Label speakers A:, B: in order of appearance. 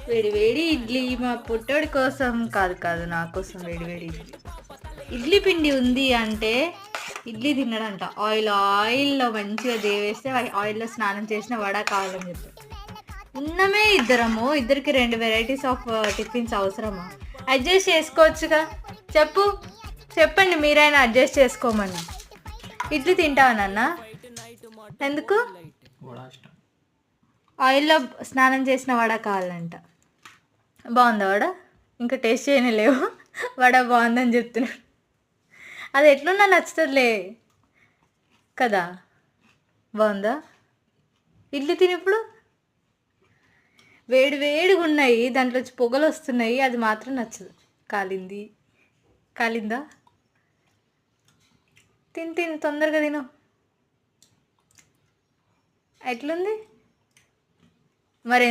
A: వేడి వేడి ఇడ్లీ మా పుట్టోడి కోసం కాదు కాదు నా కోసం వేడి వేడి ఇడ్లీ. ఇడ్లీ పిండి ఉంది అంటే ఇడ్లీ తిన్నాడంట. ఆయిల్లో మంచిగా దేవేస్తే ఆయిల్లో స్నానం చేసిన వడ కావాలని చెప్పి. ఉన్నమే ఇద్దరము, ఇద్దరికి 2 వెరైటీస్ ఆఫ్ టిఫిన్స్ అవసరమా? అడ్జస్ట్ చేసుకోవచ్చుగా. చెప్పు, చెప్పండి మీరైనా అడ్జస్ట్ చేసుకోమని. ఇడ్లీ తింటావా నాన్న? ఎందుకు? ఆయిల్లో స్నానం చేసిన వడ కావాలంట. బాగుందా వడ? ఇంకా టేస్ట్ చేయనే లేవు. వడ బాగుందని చెప్తున్నాడు. అది ఎట్లున్నా నచ్చుతుందిలే కదా. బాగుందా? ఇడ్లీ తిని ఇప్పుడు. వేడి వేడిగా ఉన్నాయి, దాంట్లో పొగలు వస్తున్నాయి, అది మాత్రం నచ్చదు. కాలిందా? తిని తొందరగా తిను. ఎట్లుంది మరి?